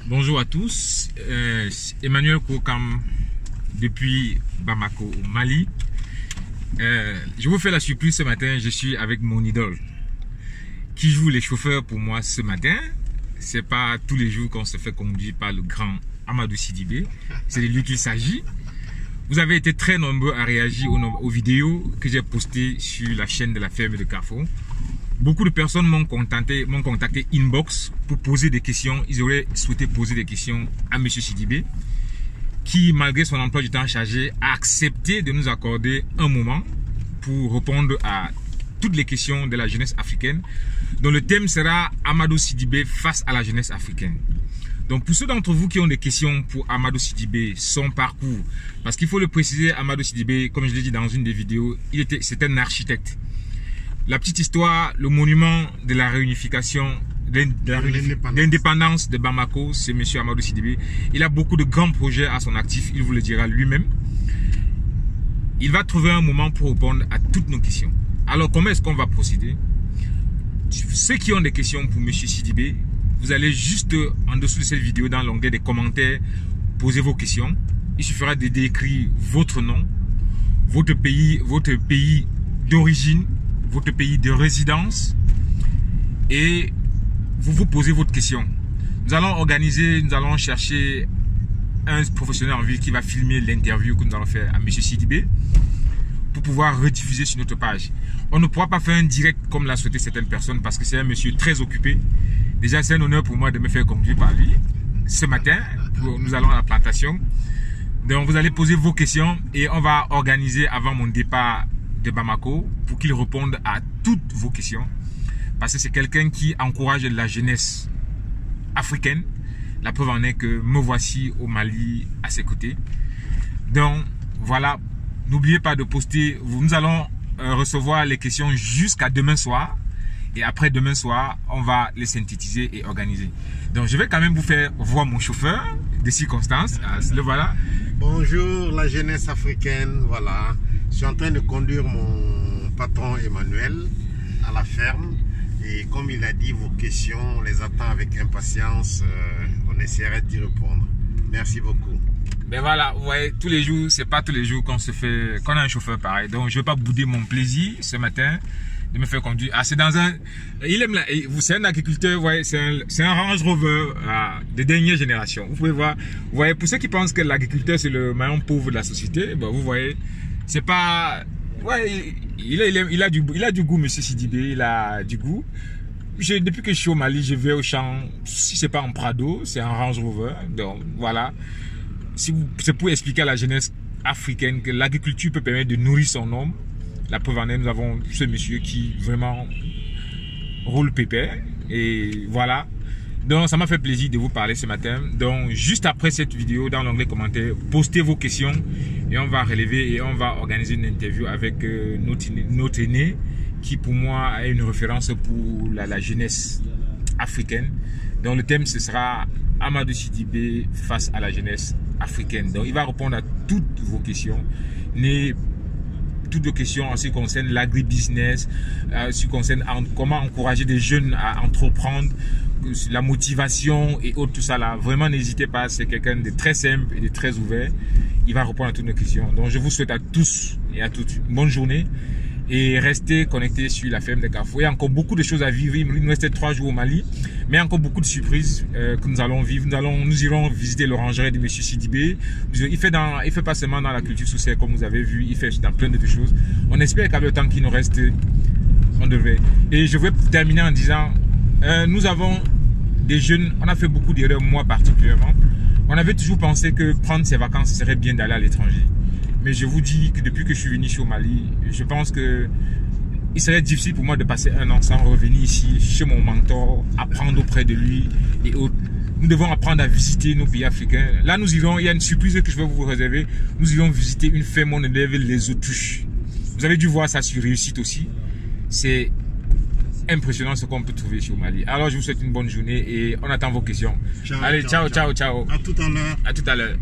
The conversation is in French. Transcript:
Bonjour à tous, Emmanuel Kokam depuis Bamako au Mali. Je vous fais la surprise ce matin, je suis avec mon idole qui joue les chauffeurs pour moi ce matin. C'est pas tous les jours qu'on se fait conduire par le grand Amadou Sidibé, c'est de lui qu'il s'agit. Vous avez été très nombreux à réagir aux vidéos que j'ai postées sur la chaîne de la ferme de Carrefour. Beaucoup de personnes m'ont contacté inbox pour poser des questions. Ils auraient souhaité poser des questions à M. Sidibé, qui, malgré son emploi du temps chargé, a accepté de nous accorder un moment pour répondre à toutes les questions de la jeunesse africaine, dont le thème sera Amadou Sidibé face à la jeunesse africaine. Donc pour ceux d'entre vous qui ont des questions pour Amadou Sidibé, son parcours, parce qu'il faut le préciser, Amadou Sidibé, comme je l'ai dit dans une des vidéos, c'est un architecte. La petite histoire, le monument de la réunification, de l'indépendance de Bamako, c'est M. Amadou Sidibé. Il a beaucoup de grands projets à son actif, il vous le dira lui-même. Il va trouver un moment pour répondre à toutes nos questions. Alors comment est-ce qu'on va procéder? Ceux qui ont des questions pour M. Sidibé, vous allez juste en dessous de cette vidéo, dans l'onglet des commentaires, poser vos questions. Il suffira de décrire votre nom, votre pays d'origine, votre pays de résidence, et vous posez votre question. Nous allons chercher un professionnel en ville qui va filmer l'interview que nous allons faire à M. Sidibé pour pouvoir rediffuser sur notre page. On ne pourra pas faire un direct comme l'a souhaité certaines personnes parce que c'est un monsieur très occupé. Déjà, c'est un honneur pour moi de me faire conduire par lui. Ce matin, nous allons à la plantation. Donc, vous allez poser vos questions et on va organiser avant mon départ de Bamako pour qu'il réponde à toutes vos questions. Parce que c'est quelqu'un qui encourage la jeunesse africaine. La preuve en est que me voici au Mali à ses côtés. Donc, voilà. N'oubliez pas de poster. Nous allons recevoir les questions jusqu'à demain soir. Et après demain soir, on va les synthétiser et organiser. Donc, je vais quand même vous faire voir mon chauffeur de circonstance. Le voilà. Bonjour la jeunesse africaine. Voilà. Je suis en train de conduire mon patron Emmanuel à la ferme. Et comme il a dit, vos questions, on les attend avec impatience. On essaiera d'y répondre. Merci beaucoup. Ben voilà, vous voyez, tous les jours, c'est pas tous les jours qu'on a un chauffeur pareil. Donc, je vais pas bouder mon plaisir ce matin de me faire conduire. Ah, c'est dans un... c'est un agriculteur, vous voyez, c'est un Range Rover de dernière génération. Vous pouvez voir, vous voyez, pour ceux qui pensent que l'agriculteur, c'est le maillon pauvre de la société, ben, vous voyez, c'est pas... Ouais, il a du goût, M. Sidibé, il a du goût. Depuis que je suis au Mali, je vais au champ, si c'est pas en Prado, c'est un Range Rover. Donc, voilà. C'est pour expliquer à la jeunesse africaine que l'agriculture peut permettre de nourrir son homme. La preuve en est, nous avons ce monsieur qui vraiment roule pépère. Et voilà. Donc, ça m'a fait plaisir de vous parler ce matin. Donc, juste après cette vidéo, dans l'onglet commentaires, postez vos questions et on va relever et on va organiser une interview avec notre aîné qui, pour moi, est une référence pour la jeunesse africaine. Donc, le thème, ce sera Amadou Sidibé face à la jeunesse africaine. Donc, il va répondre à toutes vos questions. Toutes vos questions en ce qui concerne l'agribusiness, en ce qui concerne comment encourager des jeunes à entreprendre, la motivation et autres, tout ça là. Vraiment, n'hésitez pas, c'est quelqu'un de très simple et de très ouvert. Il va répondre à toutes nos questions. Donc, je vous souhaite à tous et à toutes une bonne journée et restez connectés sur la ferme de Carrefour. Il y a encore beaucoup de choses à vivre. Il nous restait 3 jours au Mali, mais encore beaucoup de surprises que nous allons vivre. Nous irons visiter l'orangerie de M. Sidibé. Il fait pas seulement dans la culture sociale comme vous avez vu, il fait dans plein d'autres choses. On espère qu'avec le temps qui nous reste, on devrait. Et je vais terminer en disant, nous avons des jeunes, on a fait beaucoup d'erreurs, moi particulièrement. On avait toujours pensé que prendre ses vacances serait bien d'aller à l'étranger. Mais je vous dis que depuis que je suis venu ici au Mali, je pense que il serait difficile pour moi de passer un an sans revenir ici, chez mon mentor, apprendre auprès de lui et autres. Nous devons apprendre à visiter nos pays africains. Là, nous irons, il y a une surprise que je vais vous réserver. Nous irons visiter une ferme où on élève les autruches. Vous avez dû voir ça sur Réussite aussi. C'est impressionnant ce qu'on peut trouver ici au Mali. Alors, je vous souhaite une bonne journée et on attend vos questions. Allez, ciao. À tout à l'heure. À tout à l'heure.